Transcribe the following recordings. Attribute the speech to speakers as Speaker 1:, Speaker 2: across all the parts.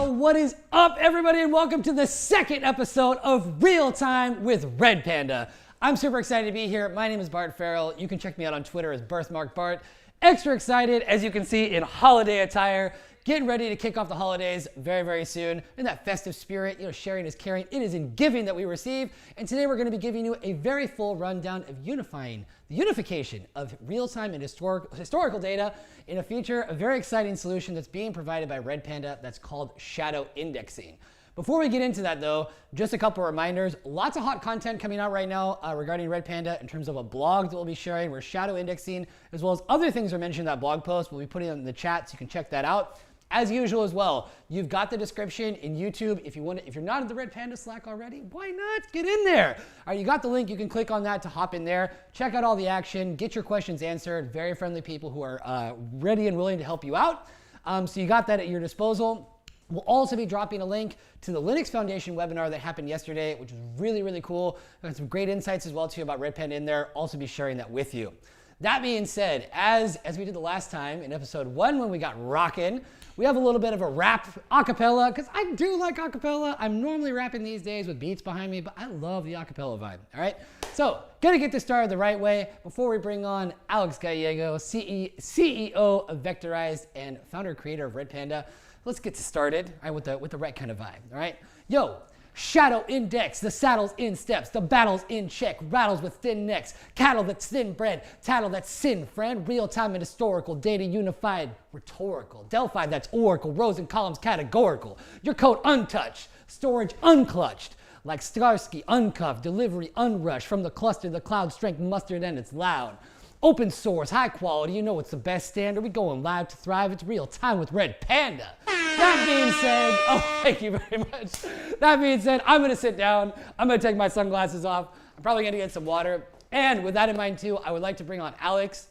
Speaker 1: What is up, everybody, and welcome to the second episode of Real Time with Redpanda. I'm super excited to be here. My name is Bart Farrell. You can check me out on Twitter as birthmarkbart. Extra excited, as you can see, in holiday attire. Getting ready to kick off the holidays very, very soon. In that festive spirit, sharing is caring. It is in giving that we receive. And today we're going to be giving you a very full rundown of the unification of real-time and historical data in a feature, a very exciting solution that's being provided by Redpanda that's called shadow indexing. Before we get into that though, just a couple of reminders. Lots of hot content coming out right now regarding Redpanda in terms of a blog that we'll be sharing. We're shadow indexing, as well as other things are mentioned in that blog post. We'll be putting them in the chat so you can check that out. As usual as well, you've got the description in YouTube. If you're not in the Redpanda Slack already, why not? Get in there. All right, you got the link. You can click on that to hop in there. Check out all the action. Get your questions answered. Very friendly people who are ready and willing to help you out. So you got that at your disposal. We'll also be dropping a link to the Linux Foundation webinar that happened yesterday, which was really, really cool. Got some great insights as well too about Redpanda in there. Also be sharing that with you. That being said, as we did the last time in episode 1 when we got rockin', we have a little bit of a rap acapella, because I do like acapella. I'm normally rapping these days with beats behind me, but I love the acapella vibe, all right? So, gonna get this started the right way before we bring on Alex Gallego, CEO of Vectorized and founder creator of Redpanda. Let's get started with the right kind of vibe, all right? Yo. Shadow index, the saddle's in steps, the battle's in check, rattles with thin necks, cattle that's thin bred, tattle that's sin, friend, real time and historical, data unified, rhetorical, Delphi that's oracle, rows and columns categorical, your code untouched, storage unclutched, like Starsky uncuffed, delivery unrushed, from the cluster, the cloud strength mustered and it's loud. Open source, high quality, it's the best standard. We going live to thrive. It's real time with Redpanda. That being said, thank you very much. That being said, I'm gonna sit down. I'm gonna take my sunglasses off. I'm probably gonna get some water. And with that in mind too, I would like to bring on Alex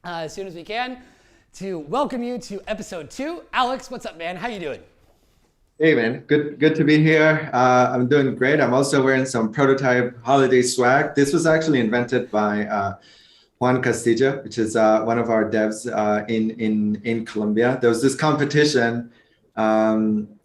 Speaker 1: as soon as we can to welcome you to episode 2. Alex, what's up, man? How you doing?
Speaker 2: Hey man, good to be here. I'm doing great. I'm also wearing some prototype holiday swag. This was actually invented by Juan Castillo, which is one of our devs in Colombia. There was this competition,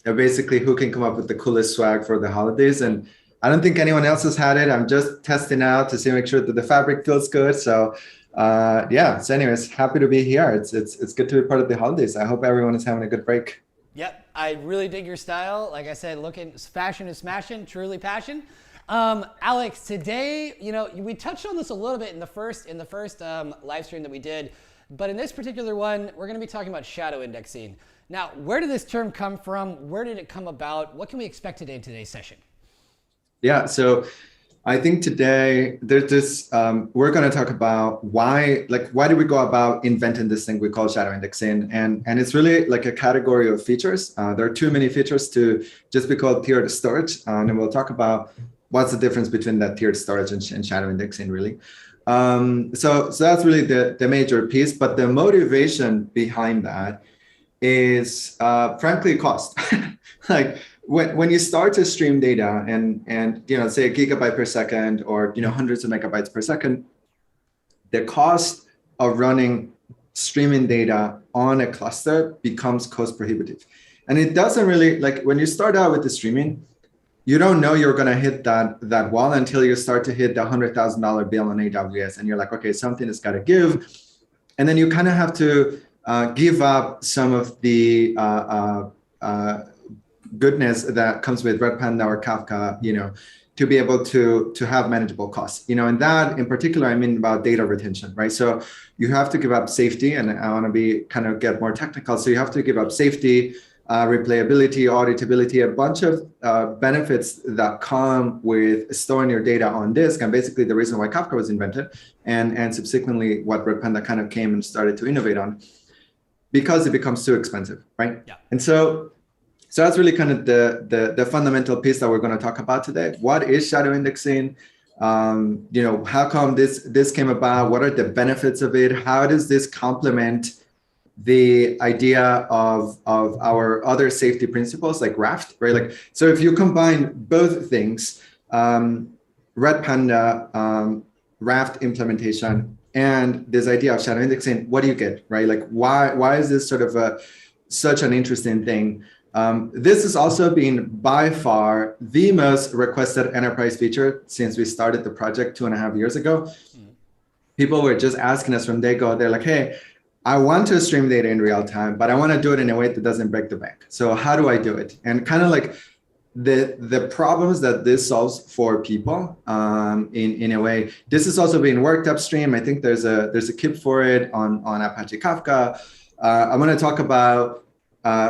Speaker 2: basically who can come up with the coolest swag for the holidays. And I don't think anyone else has had it. I'm just testing out to make sure that the fabric feels good. So yeah, so anyways, happy to be here. It's good to be part of the holidays. I hope everyone is having a good break.
Speaker 1: Yep, I really dig your style. Like I said, fashion is smashing, truly passion. Alex, today, we touched on this a little bit in the first live stream that we did, but in this particular one, we're going to be talking about shadow indexing. Now, where did this term come from? Where did it come about? What can we expect today in today's session? Yeah,
Speaker 2: so I think today there's this, we're going to talk about why did we go about inventing this thing we call shadow indexing? And it's really like a category of features. There are too many features to just be called tiered storage. And we'll talk about what's the difference between that tiered storage and shadow indexing, really. So that's really the major piece, but the motivation behind that is frankly cost. Like when you start to stream data and say a gigabyte per second or hundreds of megabytes per second, the cost of running streaming data on a cluster becomes cost prohibitive. And it doesn't really, like when you start out with the streaming, you don't know you're going to hit that wall until you start to hit the $100,000 bill on AWS. And you're like, okay, something has got to give. And then you kind of have to give up some of the goodness that comes with Redpanda or Kafka, to be able to have manageable costs. And that in particular, I mean about data retention, right? So you have to give up safety, and I want to get more technical. So you have to give up safety, replayability, auditability, a bunch of benefits that come with storing your data on disk, and basically the reason why Kafka was invented, and subsequently what Redpanda kind of came and started to innovate on, because it becomes too expensive, right? Yeah. And so that's really kind of the fundamental piece that we're going to talk about today. What is shadow indexing? How come this came about? What are the benefits of it? How does this complement the idea of our other safety principles like Raft, right? Like, so if you combine both things, Redpanda, Raft implementation, and this idea of shadow indexing, what do you get, right? Like, why is this sort of such an interesting thing? This has also been by far the most requested enterprise feature since we started the project 2.5 years ago. People were just asking us from day go. They're like, hey, I want to stream data in real time, but I want to do it in a way that doesn't break the bank. So how do I do it? And kind of like the problems that this solves for people in a way, this is also being worked upstream. I think there's a kit for it on Apache Kafka. I'm going to talk about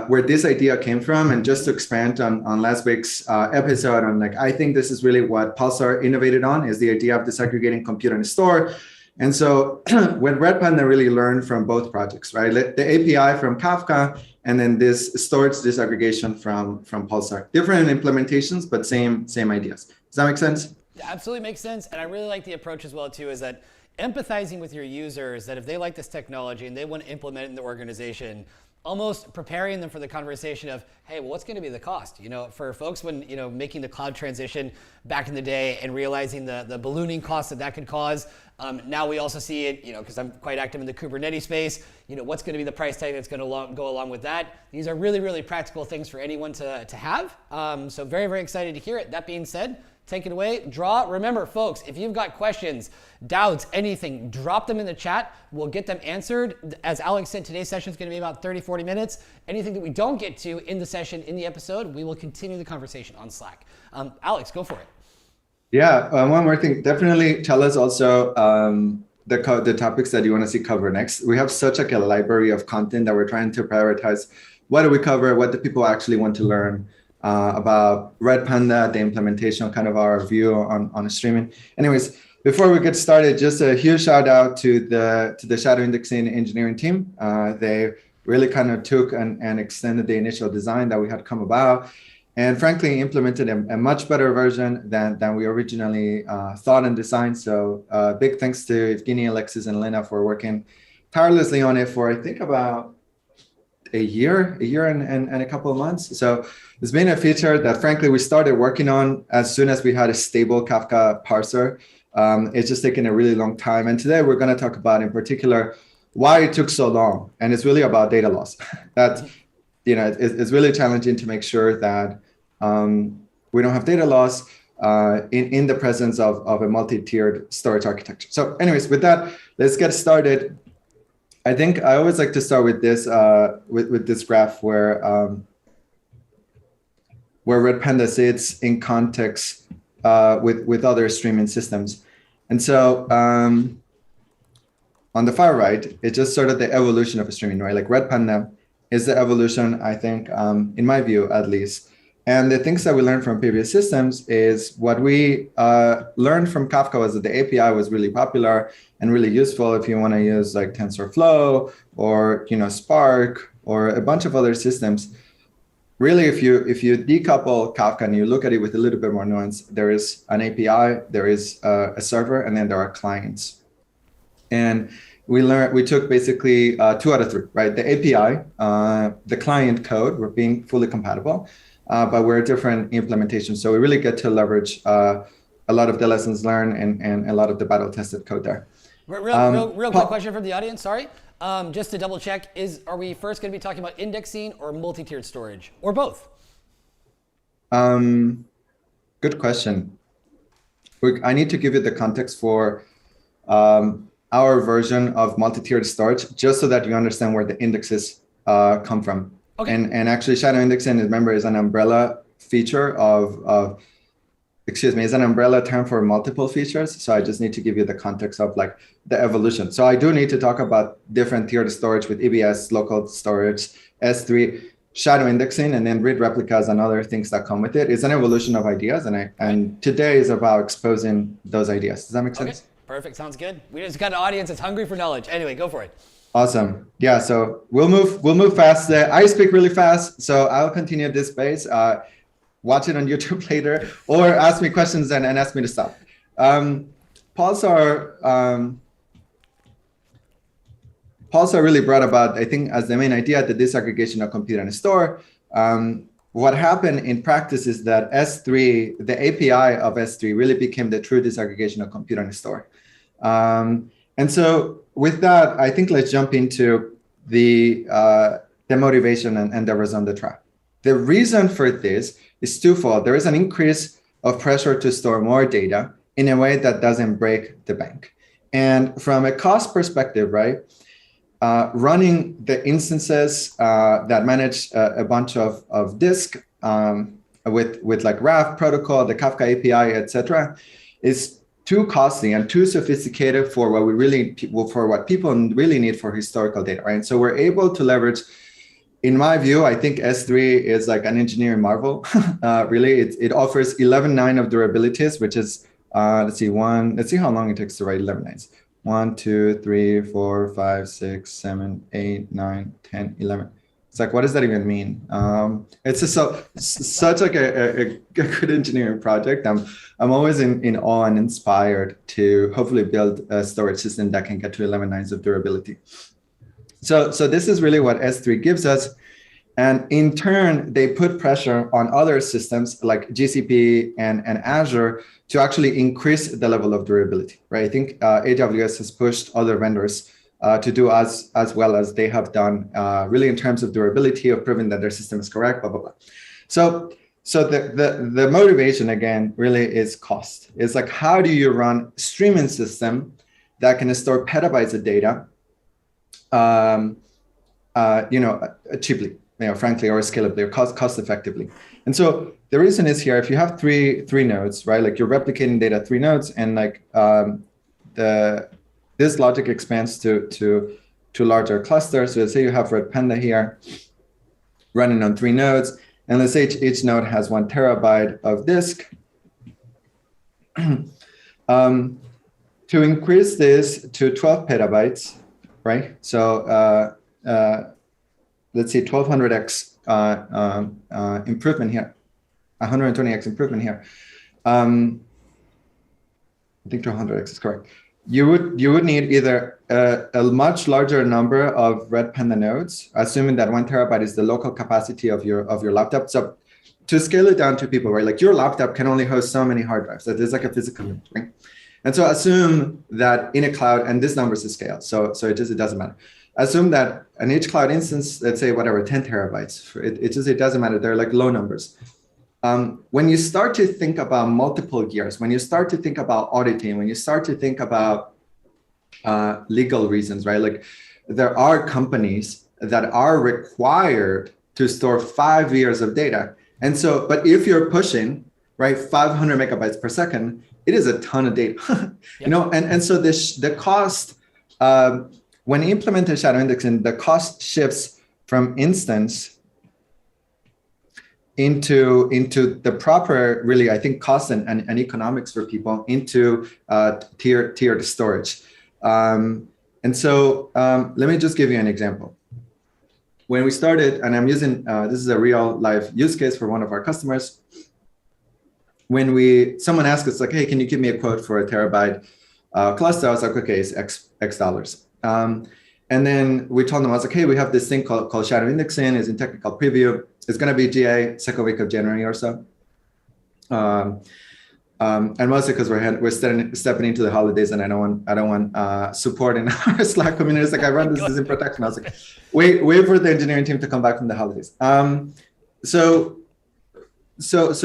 Speaker 2: where this idea came from, and just to expand on last week's episode on like, I think this is really what Pulsar innovated on, is the idea of disaggregating compute and store. And so when Redpanda really learned from both projects, right? The API from Kafka, and then this storage disaggregation from Pulsar. Different implementations, but same ideas. Does that make sense?
Speaker 1: Yeah, absolutely makes sense. And I really like the approach as well too, is that empathizing with your users, that if they like this technology and they want to implement it in the organization, almost preparing them for the conversation of, hey, well, what's going to be the cost? You know, for folks when, you know, making the cloud transition back in the day and realizing the ballooning costs that could cause. Now we also see it, you know, because I'm quite active in the Kubernetes space, you know, what's going to be the price tag that's going to go along with that. These are really, really practical things for anyone to have. So very, very excited to hear it. That being said, take it away. Draw. Remember, folks, if you've got questions, doubts, anything, drop them in the chat. We'll get them answered. As Alex said, today's session is going to be about 30, 40 minutes. Anything that we don't get to in the session, in the episode, we will continue the conversation on Slack. Alex, go for it.
Speaker 2: Yeah, one more thing. Definitely tell us also the topics that you want to see covered next. We have such like a library of content that we're trying to prioritize. What do we cover? What do people actually want to learn about Redpanda, the implementation, kind of our view on streaming. Anyways, before we get started, just a huge shout out to the shadow indexing engineering team. They really kind of took and extended the initial design that we had come about, and frankly implemented a much better version than we originally thought and designed. So big thanks to Evgeny, Alexis, and Lena for working tirelessly on it for I think about a year and a couple of months. So it's been a feature that frankly we started working on as soon as we had a stable Kafka parser. It's just taken a really long time. And today we're going to talk about in particular why it took so long. And it's really about data loss. That, you know, it's really challenging to make sure that we don't have data loss in the presence of a multi-tiered storage architecture. So anyways, with that, let's get started. I think I always like to start with this with this graph where Redpanda sits in context with other streaming systems. And so on the far right, it's just sort of the evolution of streaming, right? Like Redpanda is the evolution, I think, in my view, at least. And the things that we learned from previous systems is what we learned from Kafka was that the API was really popular and really useful if you want to use like TensorFlow or, you know, Spark or a bunch of other systems. Really, if you decouple Kafka and you look at it with a little bit more nuance, there is an API, there is a server, and then there are clients. And we took basically 2 out of 3, right? The API, the client code, were being fully compatible, but we're a different implementation. So we really get to leverage a lot of the lessons learned and a lot of the battle tested code there.
Speaker 1: Real quick question from the audience, sorry. Just to double check, are we first going to be talking about indexing or multi-tiered storage, or both?
Speaker 2: Good question. I need to give you the context for our version of multi-tiered storage, just so that you understand where the indexes come from. Okay. And actually, shadow indexing, remember, is an umbrella feature is an umbrella term for multiple features. So I just need to give you the context of like the evolution. So I do need to talk about different tiered storage with EBS, local storage, S3, shadow indexing, and then read replicas and other things that come with it. It's an evolution of ideas, and today is about exposing those ideas. Does that make sense?
Speaker 1: Okay. Perfect. Sounds good. We just got an audience that's hungry for knowledge. Anyway, go for it.
Speaker 2: Awesome. Yeah. So we'll move fast. I speak really fast, so I'll continue at this pace. Watch it on YouTube later, or ask me questions and ask me to stop. Pulsar really brought about, I think, as the main idea, the disaggregation of compute and store. What happened in practice is that S3, the API of S3, really became the true disaggregation of compute and store. And so with that, I think let's jump into the motivation and the raison d'etre. The reason for this is twofold. There is an increase of pressure to store more data in a way that doesn't break the bank. And from a cost perspective, right, running the instances that manage a bunch of disk with like Raft protocol, the Kafka API, etc., is too costly and too sophisticated for what people really need for historical data, right? So we're able to leverage. In my view, I think S3 is like an engineering marvel. Really, it offers 11.9 of durabilities, which is, let's see how long it takes to write 11 nines. 1, 2, 3, 4, 5, 6, 7, 8, 9, 10, 11. It's like, what does that even mean? It's just such like a good engineering project. I'm always in awe and inspired to hopefully build a storage system that can get to 11 nines of durability. So this is really what S3 gives us. And in turn, they put pressure on other systems like GCP and Azure to actually increase the level of durability, right? I think AWS has pushed other vendors to do as well as they have done, really in terms of durability, of proving that their system is correct, blah, blah, blah. So the motivation, again, really is cost. It's like, how do you run a streaming system that can store petabytes of data cheaply, frankly, or scalably, or cost effectively. And so the reason is here, if you have three nodes, right, like you're replicating data 3 nodes, and like this logic expands to larger clusters. So let's say you have Redpanda here running on 3 nodes, and let's say each node has 1 terabyte of disk. To increase this to 12 petabytes, right? So let's see, 1200x improvement here, 120x improvement here. I think 1200x is correct. You would need either a much larger number of Redpanda nodes, assuming that 1 terabyte is the local capacity of your laptop. So to scale it down to people, right? Like your laptop can only host so many hard drives. So there's like a physical limit, right? And so assume that in a cloud, and this number is to scale, so it doesn't matter. Assume that in each cloud instance, let's say whatever, 10 terabytes, it doesn't matter. They're like low numbers. When you start to think about multiple gears, when you start to think about auditing, when you start to think about legal reasons, right? Like there are companies that are required to store 5 years of data. And so, but if you're pushing, right, 500 megabytes per second, it is a ton of data, and so the cost, when implemented shadow indexing, the cost shifts from instance into the proper, really, I think, cost and economics for people into tiered storage. And so let me just give you an example. When we started, and I'm using, this is a real life use case for one of our customers. When someone asked us like, hey, can you give me a quote for a terabyte cluster? I was like, okay, it's X dollars. And then we told them, I was like, hey, we have this thing called shadow indexing. It's in technical preview. It's going to be GA second week of January or so. And mostly because we're stepping into the holidays, and I don't want support in our Slack community. It's like, I run this in protection. I was like, wait for the engineering team to come back from the holidays. So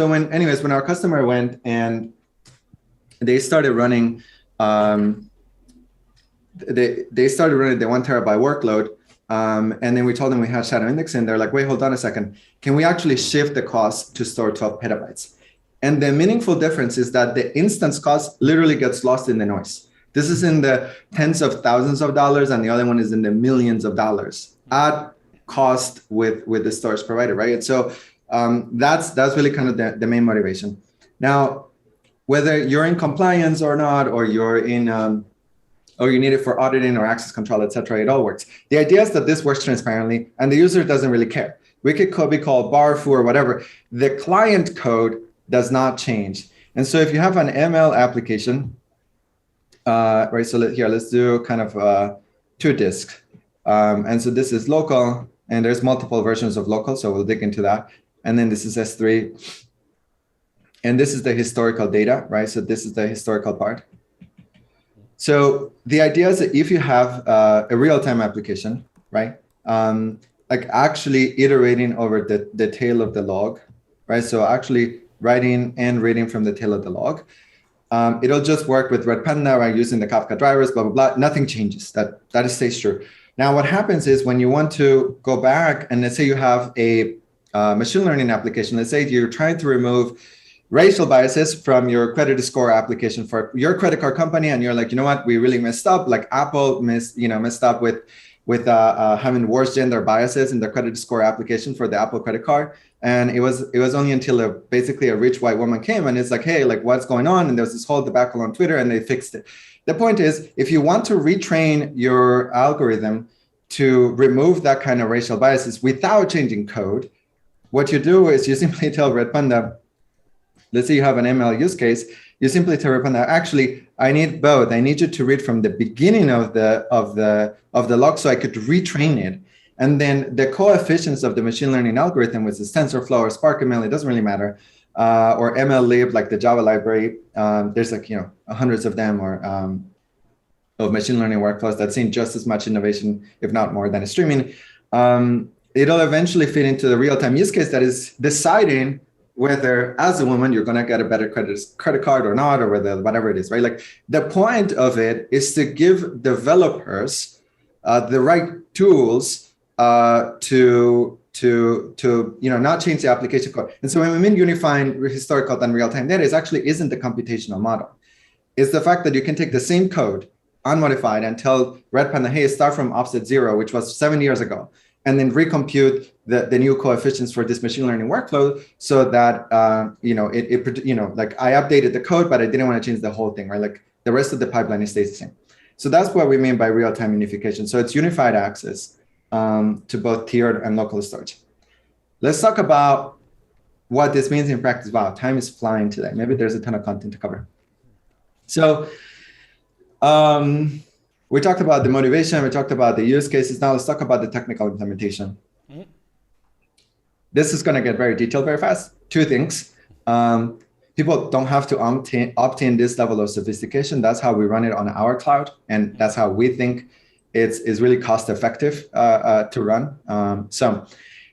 Speaker 2: when our customer went and they started running, they started running the 1 terabyte workload, and then we told them we had shadow indexing. They're like, wait, hold on a second. Can we actually shift the cost to store 12 petabytes? And the meaningful difference is that the instance cost literally gets lost in the noise. This is in the tens of thousands of dollars, and the other one is in the millions of dollars at cost with the storage provider, right? So that's really kind of the main motivation. Now, whether you're in compliance or not, or you're in, or you need it for auditing or access control, et cetera, it all works. The idea is that this works transparently, and the user doesn't really care. We could be called bar, foo, or whatever. The client code does not change. And so if you have an ML application, right, so let's do kind of 2 disks. And so this is local, and there's multiple versions of local, so we'll dig into that. And then this is S3. And this is the historical data, right? So this is the historical part. So the idea is that if you have a real-time application, right? like actually iterating over the tail of the log, right? So actually writing and reading from the tail of the log. It'll just work with Redpanda, right? Using the Kafka drivers, blah, blah, blah. Nothing changes. That stays true. Now, what happens is when you want to go back and let's say you have a machine learning application, let's say you're trying to remove racial biases from your credit score application for your credit card company, and you're like, you know what, we really messed up. Like Apple messed up with having worse gender biases in the credit score application for the Apple credit card. And it was only until basically a rich white woman came and it's like, hey, like what's going on? And there was this whole debacle on Twitter and they fixed it. The point is, if you want to retrain your algorithm to remove that kind of racial biases without changing code, what you do is you simply tell Redpanda, let's say you have an ML use case, you simply tell Redpanda, actually, I need both. I need you to read from the beginning of the log so I could retrain it. And then the coefficients of the machine learning algorithm, which is TensorFlow or SparkML, it doesn't really matter, or MLlib, like the Java library. There's like, hundreds of them, or of machine learning workflows that's seen just as much innovation, if not more, than streaming. It'll eventually fit into the real-time use case that is deciding whether, as a woman, you're going to get a better credit card or not, or whatever it is, right? Like the point of it is to give developers the right tools to not change the application code. And so when we mean unifying historical and real-time data, it actually isn't the computational model. It's the fact that you can take the same code unmodified and tell Redpanda, hey, start from offset 0, which was 7 years ago, and then recompute the new coefficients for this machine learning workflow so that, like I updated the code, but I didn't want to change the whole thing, right? Like the rest of the pipeline stays the same. So that's what we mean by real-time unification. So it's unified access to both tiered and local storage. Let's talk about what this means in practice. Wow, time is flying today. Maybe there's a ton of content to cover. So we talked about the motivation, we talked about the use cases. Now let's talk about the technical implementation. Mm-hmm. This is going to get very detailed very fast. Two things. People don't have to obtain this level of sophistication. That's how we run it on our cloud. And that's how we think it's really cost effective to run. So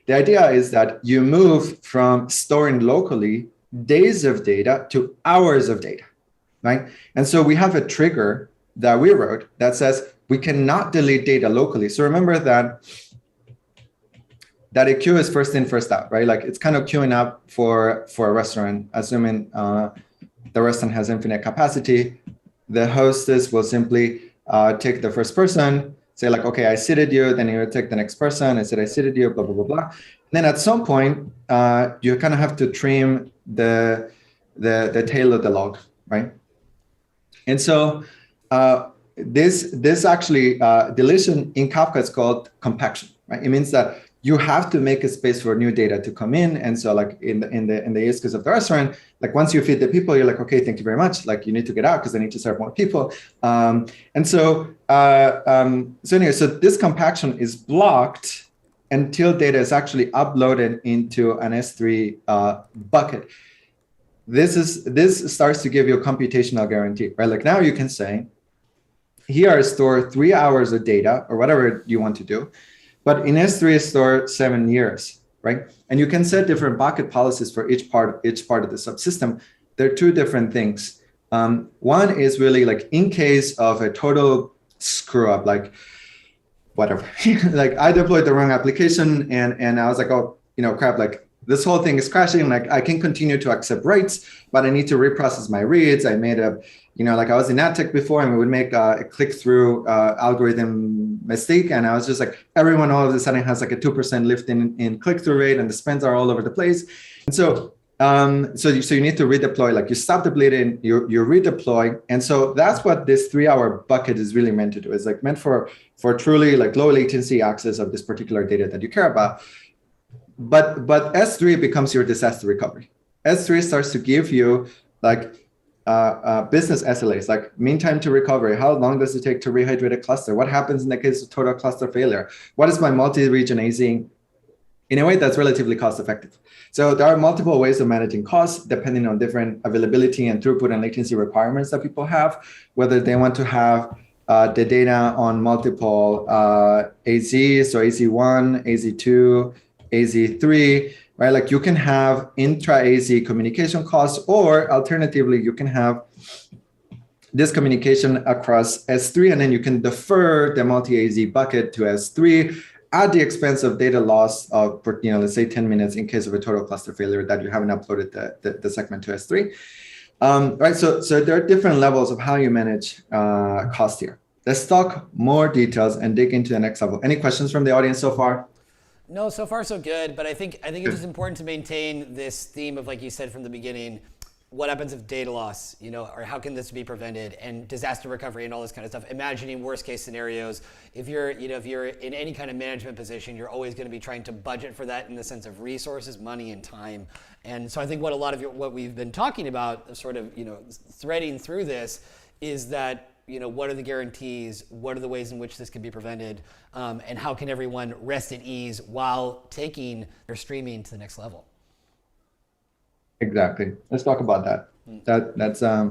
Speaker 2: the idea is that you move from storing locally days of data to hours of data, right? And so we have a trigger that we wrote that says we cannot delete data locally. So remember that a queue is first in, first out, right? Like it's kind of queuing up for a restaurant, assuming the restaurant has infinite capacity. The hostess will simply take the first person, say like, okay, I seated you, then you would take the next person, I said, I seated you, blah, blah, blah, blah. And then at some point, you kind of have to trim the tail of the log, right? And so this actually, deletion in Kafka is called compaction, right? It means that you have to make a space for new data to come in. And so like in the use case of the restaurant, like once you feed the people, you're like, okay, thank you very much. Like you need to get out because I need to serve more people. So this compaction is blocked until data is actually uploaded into an S3 bucket. This starts to give you a computational guarantee, right? Like now you can say, here I store 3 hours of data or whatever you want to do. But in S3, store 7 years, right? And you can set different bucket policies for each part of the subsystem. There are two different things. One is really like in case of a total screw up, like whatever, like I deployed the wrong application and I was like, oh, crap, like this whole thing is crashing. Like I can continue to accept writes, but I need to reprocess my reads. I made like I was in ad tech before and we would make a click-through algorithm mistake. And I was just like, everyone all of a sudden has like a 2% lift in click-through rate and the spends are all over the place. And so you need to redeploy, like you stop depleting, you redeploy. And so that's what this 3-hour bucket is really meant to do. It's like meant for truly like low latency access of this particular data that you care about. But S3 becomes your disaster recovery. S3 starts to give you like business SLAs, like mean time to recovery. How long does it take to rehydrate a cluster? What happens in the case of total cluster failure? What is my multi-region AZing in a way that's relatively cost effective? So there are multiple ways of managing costs depending on different availability and throughput and latency requirements that people have, whether they want to have the data on multiple AZ, so AZ1, AZ2, AZ3, right? Like you can have intra-AZ communication costs, or alternatively, you can have this communication across S3, and then you can defer the multi-AZ bucket to S3 at the expense of data loss of, let's say 10 minutes in case of a total cluster failure that you haven't uploaded the segment to S3. Right, so there are different levels of how you manage cost here. Let's talk more details and dig into the next level. Any questions from the audience so far?
Speaker 1: No, so far so good, but I think it's just important to maintain this theme of, like you said from the beginning, what happens if data loss, or how can this be prevented, and disaster recovery and all this kind of stuff. Imagining worst case scenarios. If you're in any kind of management position, you're always going to be trying to budget for that in the sense of resources, money, and time. And so I think what we've been talking about, sort of, threading through this, is that, what are the guarantees? What are the ways in which this can be prevented? And how can everyone rest at ease while taking their streaming to the next level?
Speaker 2: Exactly. Let's talk about that. That's I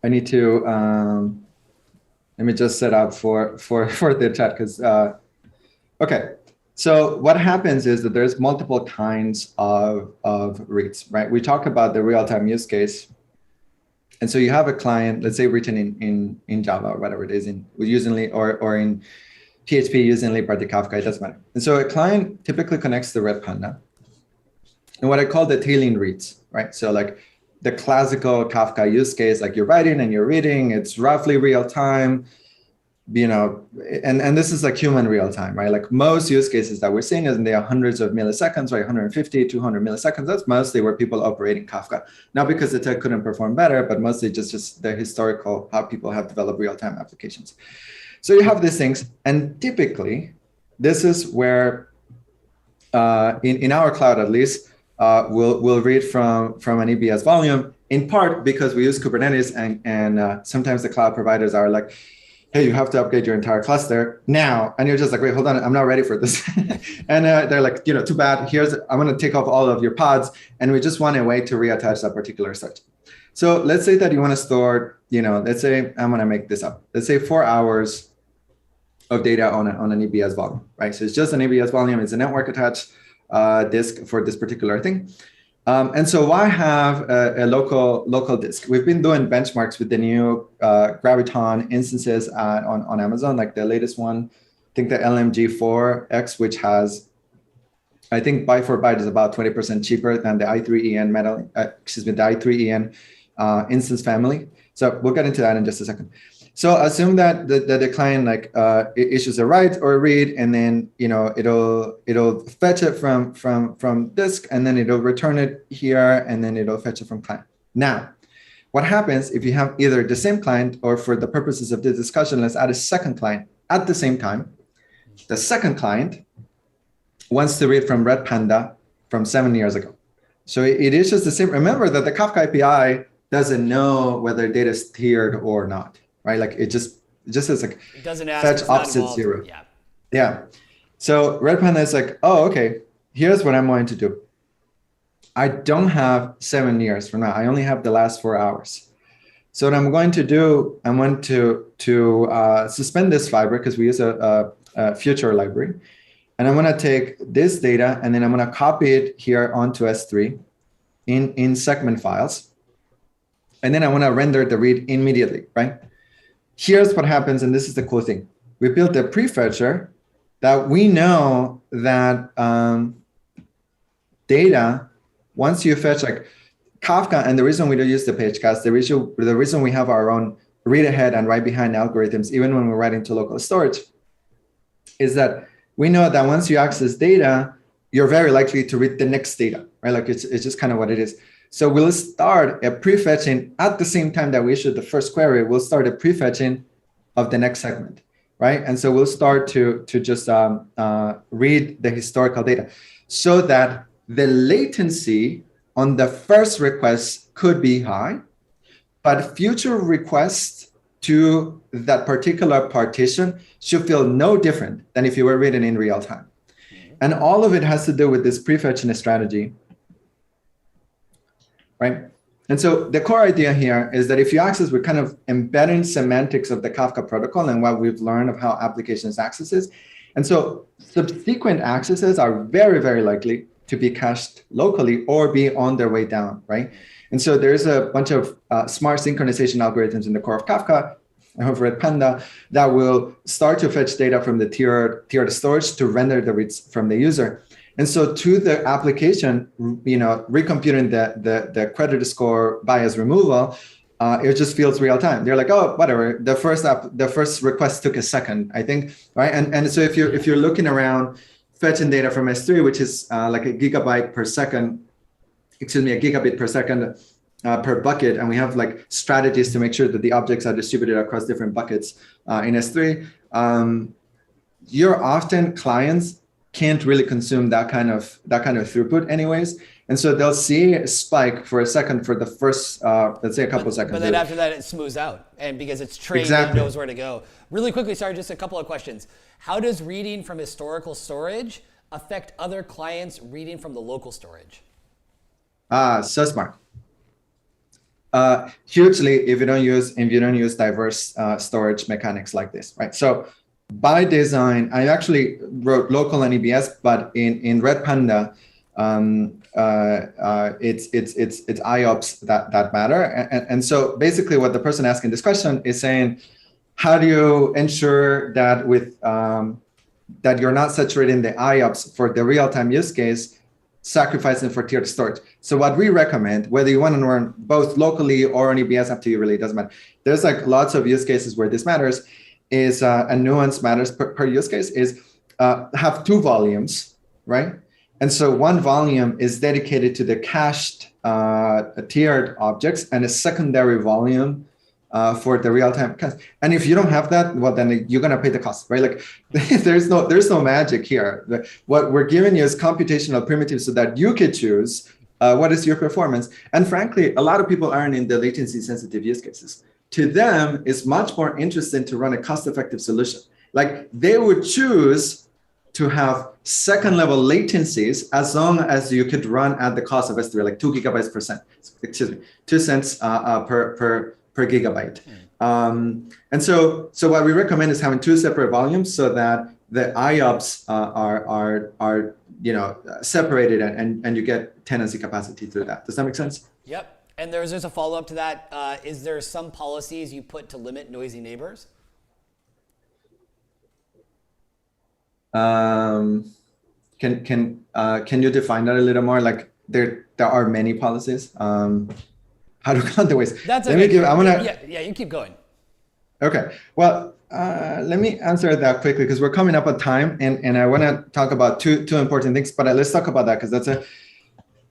Speaker 2: need to let me just set up for the chat, because okay. So what happens is that there's multiple kinds of reads, right? We talk about the real-time use case. And so you have a client, let's say written in Java or whatever it is, using or in PHP using libparty Kafka, it doesn't matter. And so a client typically connects to Redpanda. And what I call the tailing reads, right? So like the classical Kafka use case, like you're writing and you're reading, it's roughly real time, and this is like human real time, right? Like most use cases that we're seeing is they are hundreds of milliseconds, right? 150, 200 milliseconds. That's mostly where people operating Kafka. Not because the tech couldn't perform better, but mostly just the historical, how people have developed real time applications. So you have these things, and typically this is where in our cloud, at least, we'll read from an EBS volume, in part because we use Kubernetes, and sometimes the cloud providers are like, hey, you have to upgrade your entire cluster now. And you're just like, wait, hold on, I'm not ready for this. And they're like, too bad, I'm gonna take off all of your pods, and we just want a way to reattach that particular search. So let's say that you wanna store, let's say, I'm gonna make this up. Let's say 4 hours of data on an EBS volume, right? So it's just an EBS volume, it's a network attached disk for this particular thing. And so why have a local disk? We've been doing benchmarks with the new Graviton instances on Amazon, like the latest one, I think the LMG4X, which has, I think byte for byte is about 20% cheaper than the i3EN the i3EN instance family. So we'll get into that in just a second. So assume that the client issues a write or a read, and then it'll fetch it from disk, and then it'll return it here, and then it'll fetch it from client. Now, what happens if you have either the same client, or for the purposes of this discussion, let's add a second client at the same time. The second client wants to read from Redpanda from 7 years ago. So it is just the same. Remember that the Kafka API doesn't know whether data is tiered or not. Right, like it just says like
Speaker 1: it doesn't ask,
Speaker 2: fetch opposite 0.
Speaker 1: Yeah.
Speaker 2: Yeah. So Redpanda is like, oh, okay, here's what I'm going to do. I don't have 7 years from now. I only have the last 4 hours. So what I'm going to do, I'm going to suspend this fiber, because we use a future library. And I'm going to take this data, and then I'm going to copy it here onto S3 in segment files. And then I want to render the read immediately, right? Here's what happens, and this is the cool thing. We built a prefetcher that we know that data, once you fetch like Kafka, and the reason we don't use the page cast, the reason we have our own read ahead and write behind algorithms, even when we're writing to local storage, is that we know that once you access data, you're very likely to read the next data, right? Like it's just kind of what it is. So we'll start a prefetching at the same time that we issue the first query. We'll start a prefetching of the next segment, right? And so we'll start to just read the historical data, so that the latency on the first request could be high, but future requests to that particular partition should feel no different than if you were reading in real time. And all of it has to do with this prefetching strategy. Right? And so the core idea here is that if you access, we're kind of embedding semantics of the Kafka protocol and what we've learned of how applications accesses. And so subsequent accesses are very, very likely to be cached locally or be on their way down, right? And so there's a bunch of smart synchronization algorithms in the core of Kafka, of Redpanda, that will start to fetch data from the tiered storage to render the reads from the user. And so to the application, recomputing the credit score bias removal, it just feels real time. They're like, oh, whatever. The first request took a second, I think, right? And so if you're looking around fetching data from S3, which is like a gigabit per second per bucket, and we have like strategies to make sure that the objects are distributed across different buckets in S3, clients can't really consume that kind of throughput anyways. And so they'll see a spike for a second for the first, let's say a couple seconds.
Speaker 1: But then after that, it smooths out. And because it's trained and knows where to go. Really quickly, sorry, just a couple of questions. How does reading from historical storage affect other clients reading from the local storage?
Speaker 2: So smart. Hugely if you don't use diverse storage mechanics like this, right? So by design, I actually wrote local and EBS, but in Redpanda, it's IOPS that matter. And so basically what the person asking this question is saying, how do you ensure that that you're not saturating the IOPS for the real-time use case, sacrificing for tiered storage? So what we recommend, whether you want to run both locally or on EBS, up to you, really, it doesn't matter. There's like lots of use cases where this matters, is a nuance matters per use case, is have two volumes, right? And so one volume is dedicated to the cached tiered objects and a secondary volume for the real-time cache. And if you don't have that, well, then you're gonna pay the cost, right? Like there's no magic here. What we're giving you is computational primitives so that you could choose what is your performance. And frankly, a lot of people aren't in the latency sensitive use cases. To them, it's much more interesting to run a cost-effective solution. Like they would choose to have second level latencies as long as you could run at the cost of S3, like 2 gigabytes per cent, 2 cents per gigabyte. And so what we recommend is having two separate volumes so that the IOPS are separated and you get tenancy capacity through that. Does that make sense?
Speaker 1: Yep. And there's a follow-up to that. Is there some policies you put to limit noisy neighbors?
Speaker 2: Can you define that a little more? Like there are many policies. How to count the ways?
Speaker 1: That's okay. Yeah, you keep going.
Speaker 2: Okay. Well, let me answer that quickly because we're coming up on time, and I want to talk about two important things. But let's talk about that because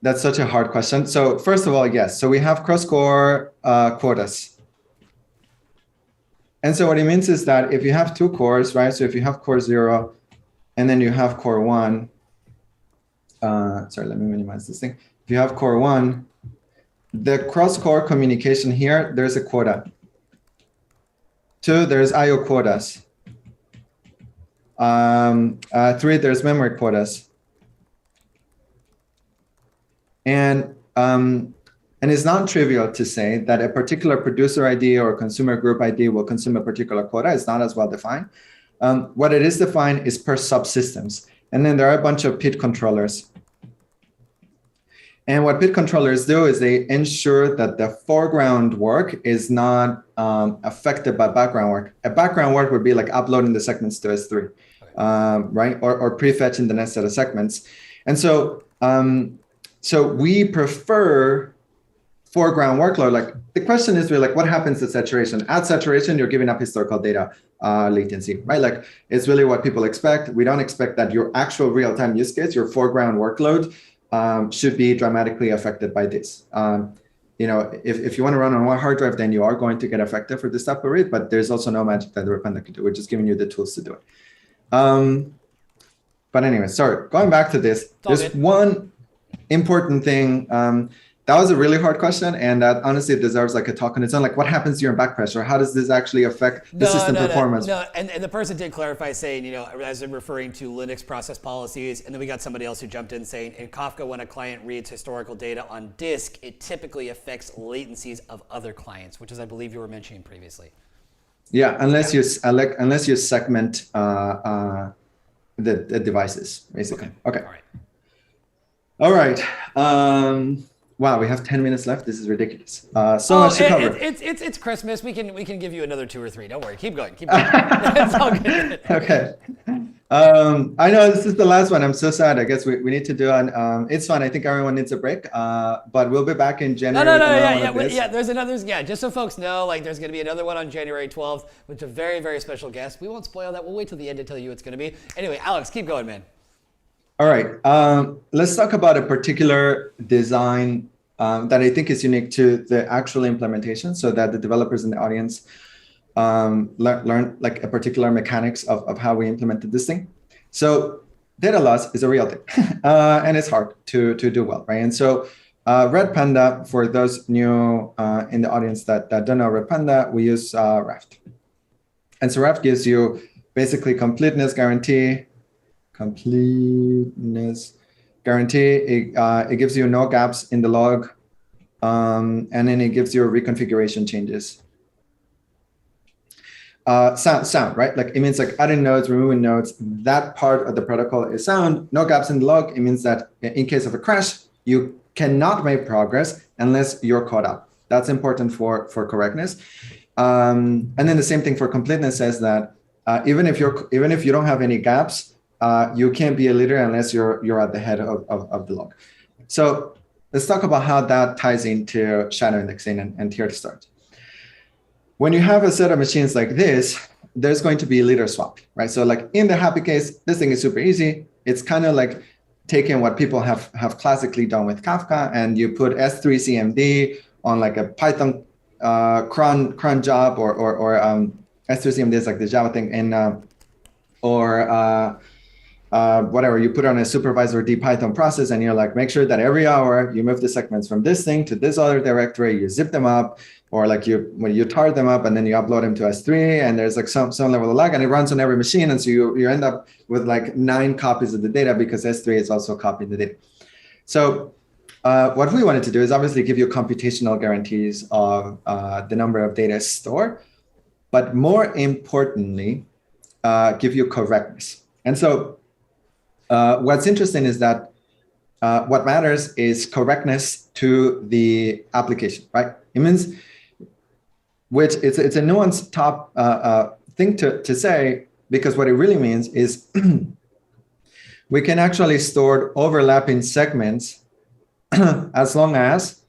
Speaker 2: that's such a hard question. So first of all, yes. So we have cross-core quotas. And so what it means is that if you have two cores, right? So if you have core 0 and then you have core 1, sorry, let me minimize this thing. If you have core 1, the cross-core communication here, there's a quota. 2, there's IO quotas. 3, there's memory quotas. And it's non-trivial to say that a particular producer ID or consumer group ID will consume a particular quota. It's not as well defined. What it is defined is per subsystems. And then there are a bunch of PID controllers. And what PID controllers do is they ensure that the foreground work is not affected by background work. A background work would be like uploading the segments to S3, right? Or prefetching the next set of segments. And so, so we prefer foreground workload. Like the question is really like, what happens to saturation? At saturation, you're giving up historical data latency, right? Like it's really what people expect. We don't expect that your actual real-time use case, your foreground workload should be dramatically affected by this. If you want to run on one hard drive, then you are going to get affected for this type of read, but there's also no magic that the Redpanda can do. We're just giving you the tools to do it. But anyway, sorry, going back to this, there's one important thing That was a really hard question, and that honestly deserves like a talk on its own. Like, what happens during back pressure? How does this actually affect the system performance?
Speaker 1: No. And the person did clarify saying, as in referring to Linux process policies, and then we got somebody else who jumped in saying, in Kafka, when a client reads historical data on disk, it typically affects latencies of other clients, which is, I believe, you were mentioning previously.
Speaker 2: Yeah, unless you segment the devices, basically. Okay. All right. Wow, we have 10 minutes left. This is ridiculous. So much to cover.
Speaker 1: It's Christmas. We can give you another 2 or 3. Don't worry. Keep going. It's all good.
Speaker 2: Okay. I know this is the last one. I'm so sad. I guess we need to do an. It's fun. I think everyone needs a break. But we'll be back in January.
Speaker 1: There's another. Yeah, just so folks know, like there's going to be another one on January 12th with a very, very special guest. We won't spoil that. We'll wait till the end to tell you what's going to be. Anyway, Alex, keep going, man.
Speaker 2: All right. Let's talk about a particular design that I think is unique to the actual implementation, so that the developers in the audience learn like a particular mechanics of how we implemented this thing. So data loss is a real thing, and it's hard to do well, right? And so Redpanda, for those new in the audience that don't know Redpanda, we use Raft. And so Raft gives you basically completeness guarantee. It gives you no gaps in the log, and then it gives you reconfiguration changes. Sound, right? Like it means like adding nodes, removing nodes. That part of the protocol is sound. No gaps in the log. It means that in case of a crash, you cannot make progress unless you're caught up. That's important for correctness. And then the same thing for completeness says that even if you don't have any gaps, you can't be a leader unless you're at the head of the log. So let's talk about how that ties into shadow indexing and here to start. When you have a set of machines like this, there's going to be leader swap, right? So like in the happy case, this thing is super easy. It's kind of like taking what people have classically done with Kafka, and you put S3 CMD on like a Python cron job or S3 CMD is like the Java thing, and whatever, you put on a supervisor D Python process, and you're like, make sure that every hour you move the segments from this thing to this other directory, you zip them up, or like when you tar them up and then you upload them to S3, and there's like some level of lag, and it runs on every machine. And so you end up with like 9 copies of the data because S3 is also copying the data. So what we wanted to do is obviously give you computational guarantees of the number of data stored, but more importantly, give you correctness. And so what's interesting is that what matters is correctness to the application, right? It means, which it's a nuanced top thing to say, because what it really means is we can actually store overlapping segments as long as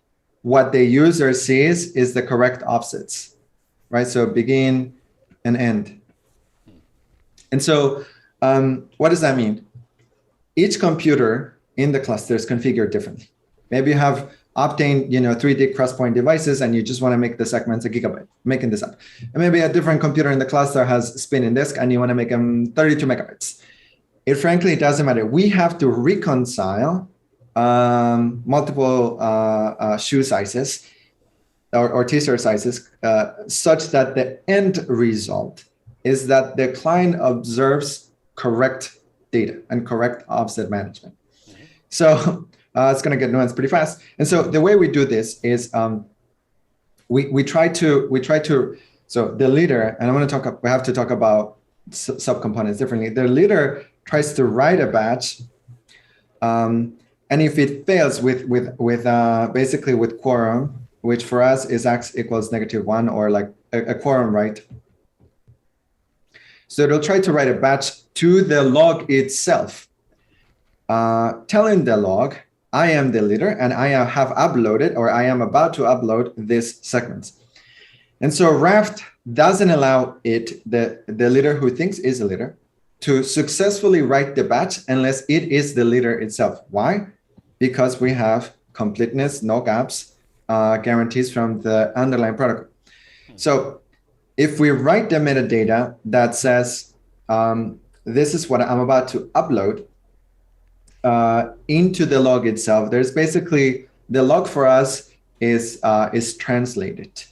Speaker 2: what the user sees is the correct offsets, right? So begin and end. And so what does that mean? Each computer in the cluster is configured differently. Maybe you have Optane, 3D cross-point devices, and you just want to make the segments a gigabyte, making this up. And maybe a different computer in the cluster has spinning disk, and you want to make them 32 megabytes. It frankly doesn't matter. We have to reconcile multiple shoe sizes or t-shirt sizes such that the end result is that the client observes correct data and correct offset management. So it's going to get nuanced pretty fast. And so the way we do this is we try to, so the leader, and we have to talk about subcomponents differently. The leader tries to write a batch, and if it fails with basically with quorum, which for us is x equals -1 or like a quorum write. So it'll try to write a batch to the log itself, telling the log, I am the leader and I have uploaded, or I am about to upload this segment. And so Raft doesn't allow the leader who thinks is a leader to successfully write the batch unless it is the leader itself. Why? Because we have completeness, no gaps, guarantees from the underlying protocol. So if we write the metadata that says, this is what I'm about to upload into the log itself, there's basically the log for us is translated.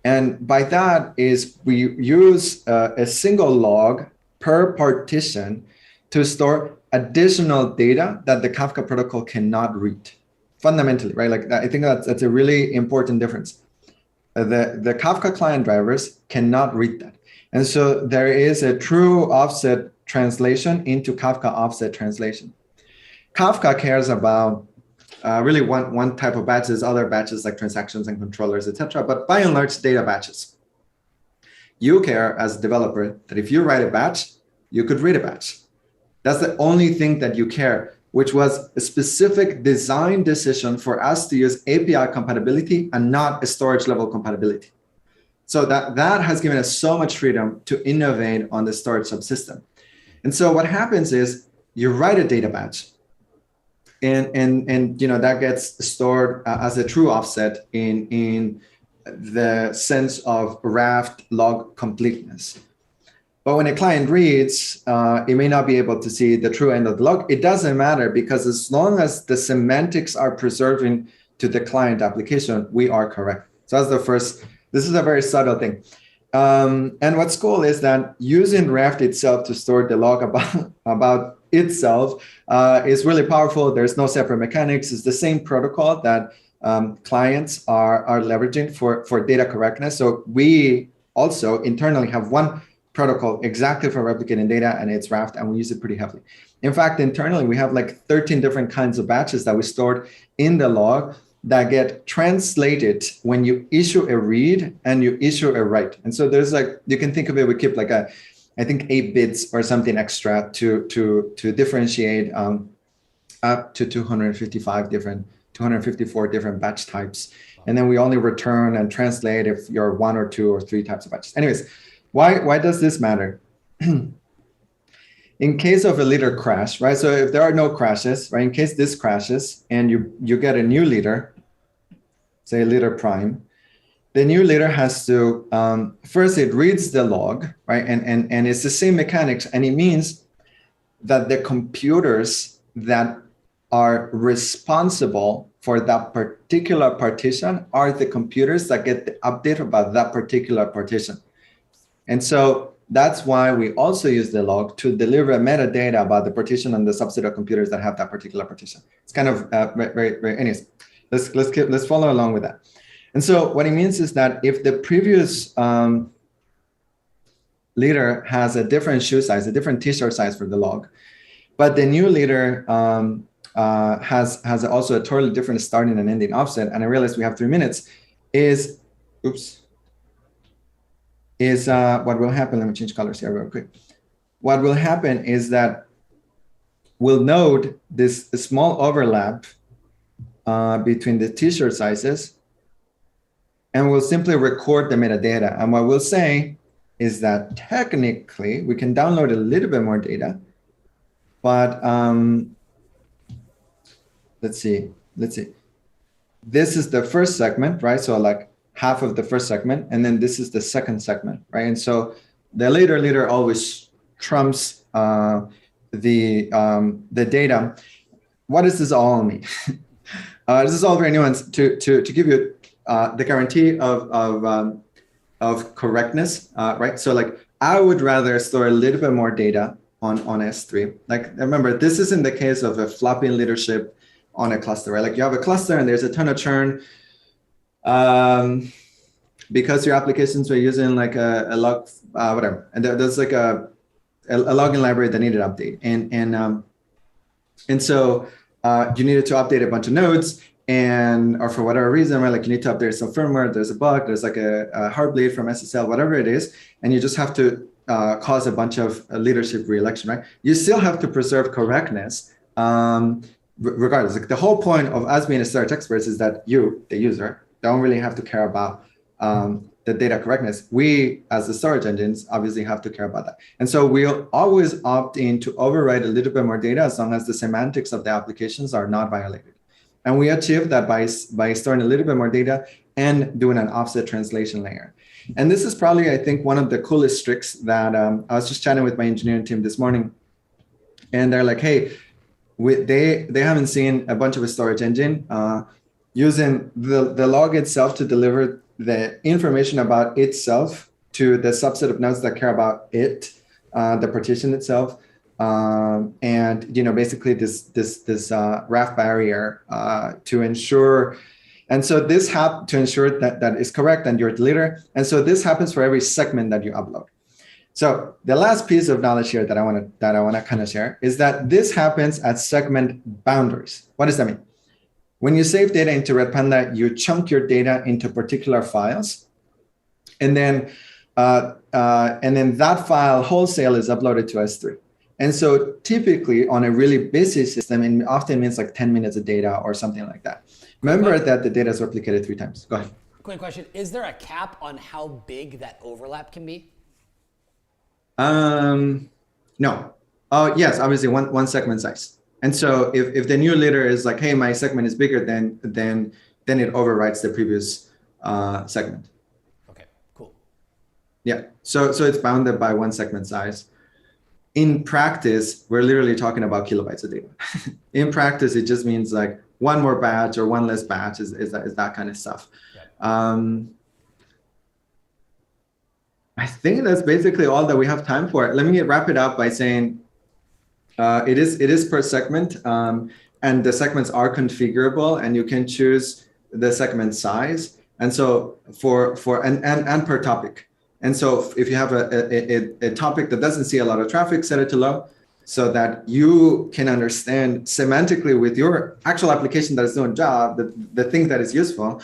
Speaker 2: And by that is we use a single log per partition to store additional data that the Kafka protocol cannot read. Fundamentally, right? Like I think that's a really important difference. The Kafka client drivers cannot read that. And so there is a true offset translation into Kafka offset translation. Kafka cares about really one type of batches, other batches like transactions and controllers, etc. But by and large, data batches. You care as a developer that if you write a batch, you could read a batch. That's the only thing that you care, which was a specific design decision for us to use API compatibility and not a storage level compatibility. So that has given us so much freedom to innovate on the storage subsystem. And so what happens is you write a data batch, and that gets stored as a true offset in the sense of Raft log completeness. But when a client reads, it may not be able to see the true end of the log. It doesn't matter, because as long as the semantics are preserving to the client application, we are correct. So that's the first. This is a very subtle thing. And what's cool is that using Raft itself to store the log about itself is really powerful. There's no separate mechanics. It's the same protocol that clients are leveraging for data correctness. So we also internally have one protocol exactly for replicating data, and it's Raft, and we use it pretty heavily. In fact, internally, we have like 13 different kinds of batches that we stored in the log that get translated when you issue a read and you issue a write. And so there's like, you can think of it, we keep like I think 8 bits or something extra to differentiate up to 254 different batch types. And then we only return and translate if you're 1 or 2 or 3 types of batches. Anyways, why does this matter? In case of a leader crash, right? So if there are no crashes, right? In case this crashes and you get a new leader, say leader prime, the new leader has to, first it reads the log, right? And it's the same mechanics. And it means that the computers that are responsible for that particular partition are the computers that get the update about that particular partition. And so that's why we also use the log to deliver metadata about the partition and the subset of computers that have that particular partition. It's kind of very anyways, let's follow along with that. And so what it means is that if the previous leader has a different shoe size, a different t-shirt size for the log, but the new leader has also a totally different starting and ending offset, and I realize we have 3 minutes, what will happen, let me change colors here real quick. What will happen is that we'll note this small overlap between the t-shirt sizes, and we'll simply record the metadata. And what we'll say is that technically we can download a little bit more data, but let's see. This is the first segment, right? So like half of the first segment, and then this is the second segment, right? And so the leader always trumps the data. What does this all mean? This is all very nuanced. To give you the guarantee of correctness, right? So like I would rather store a little bit more data on S3. Like remember, this is in the case of a floppy leadership on a cluster, right? Like you have a cluster and there's a ton of churn. Because your applications were using like a log, whatever, and there's like a logging library that needed update, and so you needed to update a bunch of nodes, or for whatever reason, right? Like you need to update some firmware. There's a bug. There's like a hard bleed from SSL, whatever it is, and you just have to cause a bunch of leadership re-election, right? You still have to preserve correctness. Regardless, like the whole point of us being a storage experts is that you, the user, don't really have to care about the data correctness. We, as the storage engines, obviously have to care about that. And so we'll always opt in to override a little bit more data as long as the semantics of the applications are not violated. And we achieve that by storing a little bit more data and doing an offset translation layer. And this is probably, I think, one of the coolest tricks that I was just chatting with my engineering team this morning. And they're like, hey, they haven't seen a bunch of a storage engine using the log itself to deliver the information about itself to the subset of nodes that care about it, the partition itself, and basically this Raft barrier to ensure. And so this to ensure that is correct and you're the leader. And so this happens for every segment that you upload. So the last piece of knowledge here that I want to kind of share is that this happens at segment boundaries. What does that mean? When you save data into Redpanda, you chunk your data into particular files, and then that file wholesale is uploaded to S3. And so typically on a really busy system, it often means like 10 minutes of data or something like that. Remember that the data is replicated 3 times. Go ahead.
Speaker 1: Quick question. Is there a cap on how big that overlap can be?
Speaker 2: No. Yes, obviously one segment size. And so if the new leader is like, hey, my segment is bigger, then it overwrites the previous segment.
Speaker 1: Okay, cool.
Speaker 2: Yeah, so it's bounded by one segment size. In practice, we're literally talking about kilobytes of data. In practice, it just means like one more batch or one less batch is that kind of stuff. Yeah. I think that's basically all that we have time for. Let me wrap it up by saying it is per segment, and the segments are configurable, and you can choose the segment size. And so and per topic. And so if you have a topic that doesn't see a lot of traffic, set it to low so that you can understand semantically with your actual application that is doing job, the thing that is useful.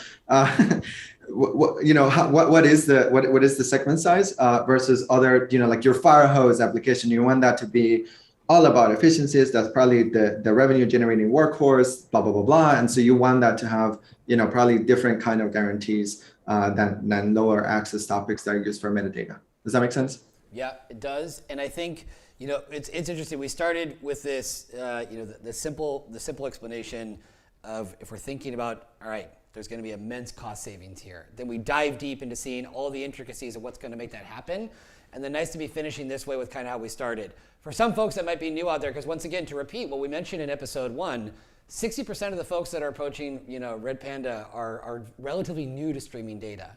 Speaker 2: What is the segment size versus other, like your fire hose application? You want that to be all about efficiencies. That's probably the revenue generating workhorse, blah, blah, blah, blah. And so you want that to have, probably different kind of guarantees than lower access topics that are used for metadata. Does that make sense?
Speaker 1: Yeah, it does. And I think, it's interesting. We started with this, the simple explanation of if we're thinking about, all right, there's going to be immense cost savings here. Then we dive deep into seeing all the intricacies of what's going to make that happen. And then nice to be finishing this way with kind of how we started. For some folks that might be new out there, because once again, to repeat what we mentioned in episode 1, 60% of the folks that are approaching, Redpanda are relatively new to streaming data.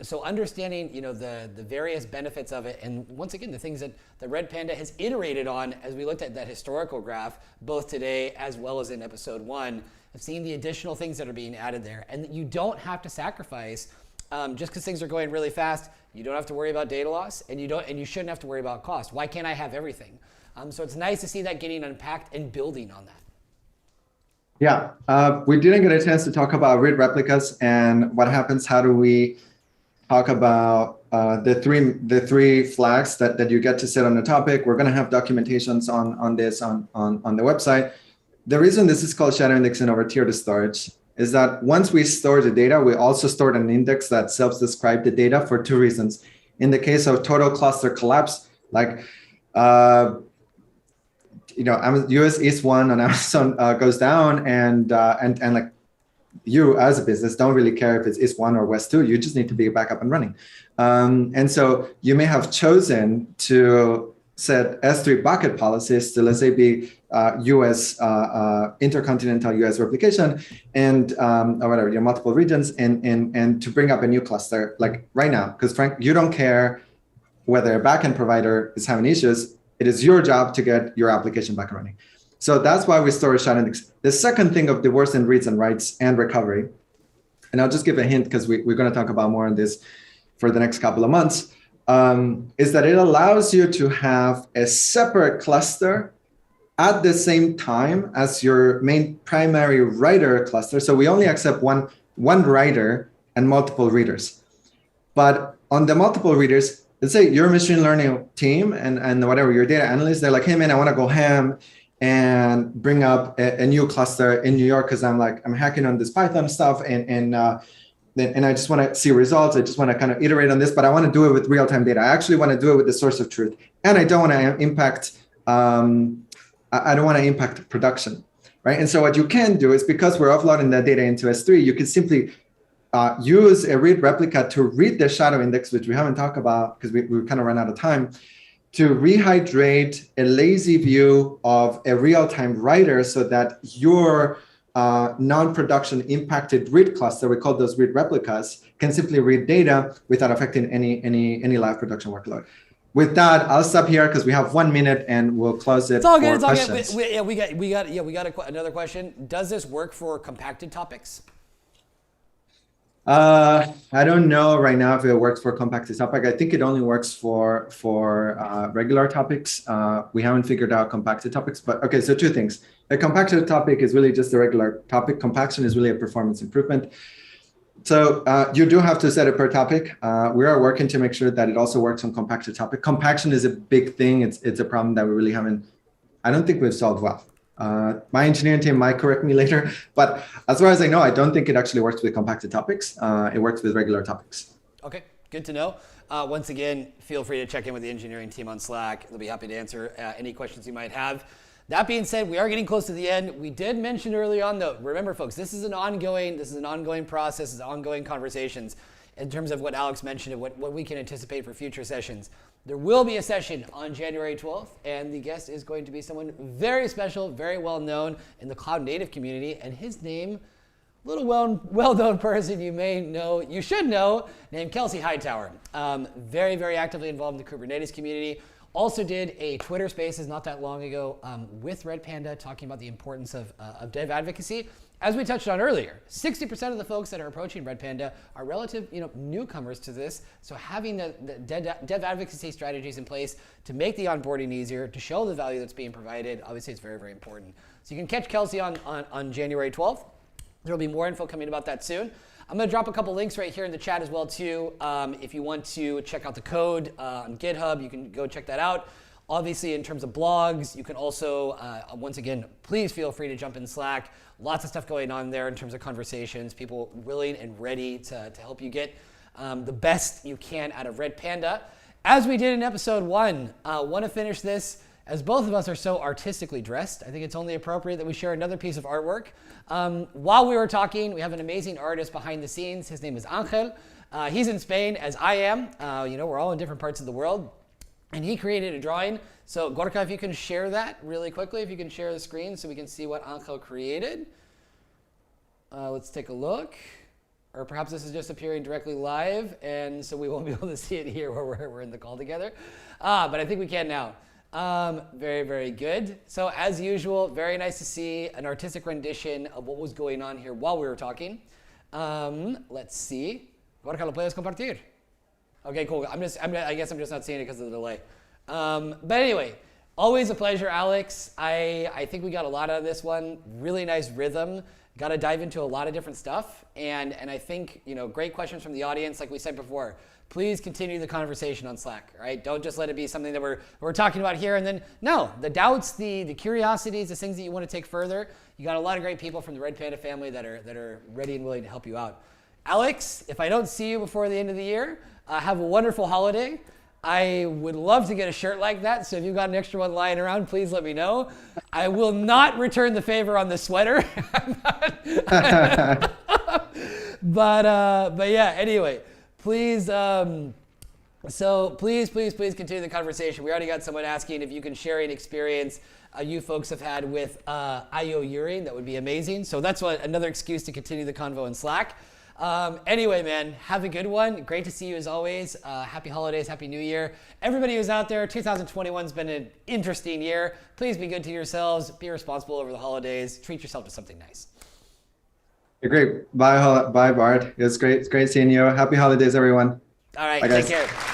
Speaker 1: So understanding, the various benefits of it, and once again, the things that Redpanda has iterated on as we looked at that historical graph, both today as well as in episode 1, of seeing the additional things that are being added there, and that you don't have to sacrifice just because things are going really fast. You don't have to worry about data loss, and you shouldn't have to worry about cost. Why can't I have everything? So it's nice to see that getting unpacked and building on that.
Speaker 2: Yeah, we didn't get a chance to talk about read replicas and what happens. How do we talk about the three flags that you get to set on the topic? We're going to have documentations on this on the website. The reason this is called shadow indexing over tiered storage is that once we store the data, we also store an index that self-describes the data for 2 reasons. In the case of total cluster collapse, like US East 1 on Amazon goes down, and like you as a business don't really care if it's East 1 or West 2. You just need to be back up and running. And so you may have chosen to set S3 bucket policies to, let's say, be US intercontinental US replication and or whatever, your multiple regions, and to bring up a new cluster like right now, because Frank, you don't care whether a backend provider is having issues. It is your job to get your application back and running. So that's why we store a shadow index. The second thing of divorce and reads and writes and recovery, and I'll just give a hint because we're going to talk about more on this for the next couple of months, is that it allows you to have a separate cluster at the same time as your main primary writer cluster. So we only accept one writer and multiple readers. But on the multiple readers, let's say your machine learning team and whatever, your data analysts, they're like, hey man, I want to go ham and bring up a new cluster in New York because I'm hacking on this Python stuff and I just want to see results. I just want to kind of iterate on this, but I want to do it with real-time data. I actually want to do it with the source of truth, and I don't want to impact. I don't want to impact production, right? And so what you can do is, because we're offloading that data into S3, you can simply use a read replica to read the shadow index, which we haven't talked about because we kind of run out of time, to rehydrate a lazy view of a real-time writer so that your non-production impacted read cluster, we call those read replicas, can simply read data without affecting any live production workload. With that, I'll stop here because we have 1 minute and we'll close it.
Speaker 1: It's all good.
Speaker 2: For
Speaker 1: it's all
Speaker 2: questions.
Speaker 1: good. We got another question. Does this work for compacted topics?
Speaker 2: I don't know right now if it works for compacted topic. I think it only works for regular topics. We haven't figured out compacted topics, but okay. So two things. A compacted topic is really just a regular topic. Compaction is really a performance improvement. So you do have to set it per topic. We are working to make sure that it also works on compacted topic. Compaction is a big thing. It's a problem that we really haven't. I don't think we've solved well. My engineering team might correct me later, but as far as I know, I don't think it actually works with compacted topics. It works with regular topics.
Speaker 1: Okay, good to know. Once again, feel free to check in with the engineering team on Slack. They'll be happy to answer any questions you might have. That being said, we are getting close to the end. We did mention early on, though, remember, folks, this is an ongoing process, it's ongoing conversations in terms of what Alex mentioned and what we can anticipate for future sessions. There will be a session on January 12th, and the guest is going to be someone very special, very well known in the cloud native community, and his name, a little well-known person you should know, named Kelsey Hightower. Very, very actively involved in the Kubernetes community. Also did a Twitter Spaces not that long ago with Redpanda talking about the importance of dev advocacy. As we touched on earlier, 60% of the folks that are approaching Redpanda are relative newcomers to this. So having the dev advocacy strategies in place to make the onboarding easier, to show the value that's being provided, obviously it's very, very important. So you can catch Kelsey on January 12th. There will be more info coming about that soon. I'm going to drop a couple links right here in the chat as well too. If you want to check out the code on GitHub, you can go check that out. Obviously, in terms of blogs, you can also, once again, please feel free to jump in Slack. Lots of stuff going on there in terms of conversations, people willing and ready to help you get the best you can out of Redpanda. As we did in episode 1, want to finish this. As both of us are so artistically dressed, I think it's only appropriate that we share another piece of artwork. While we were talking, we have an amazing artist behind the scenes. His name is Angel. He's in Spain, as I am. We're all in different parts of the world. And he created a drawing. So Gorka, if you can share that really quickly, if you can share the screen so we can see what Angel created. Let's take a look. Or perhaps this is just appearing directly live, and so we won't be able to see it here where we're in the call together. But I think we can now. Very, very good. So as usual, very nice to see an artistic rendition of what was going on here while we were talking. Let's see. Gorka, ¿lo puedes compartir? Okay, cool. I guess I'm just not seeing it because of the delay. But anyway, always a pleasure, Alex. I think we got a lot out of this one. Really nice rhythm. Got to dive into a lot of different stuff. And I think, great questions from the audience. Like we said before, please continue the conversation on Slack, right? Don't just let it be something that we're talking about here. And then, no, the doubts, the curiosities, the things that you want to take further. You got a lot of great people from the Redpanda family that are ready and willing to help you out. Alex, if I don't see you before the end of the year, have a wonderful holiday. I would love to get a shirt like that, so if you've got an extra one lying around, please let me know. I will not return the favor on the sweater. But yeah, anyway, please, please continue the conversation. We already got someone asking if you can share an experience you folks have had with IO Urine. That would be amazing. So that's another excuse to continue the convo in Slack. Anyway, man, have a good one. Great to see you as always. Happy holidays, happy new year. Everybody who's out there, 2021's been an interesting year. Please be good to yourselves. Be responsible over the holidays. Treat yourself to something nice.
Speaker 2: Great. Bye, Bart. It's great seeing you. Happy holidays, everyone.
Speaker 1: All right,
Speaker 2: bye,
Speaker 1: take
Speaker 2: guys.
Speaker 1: care.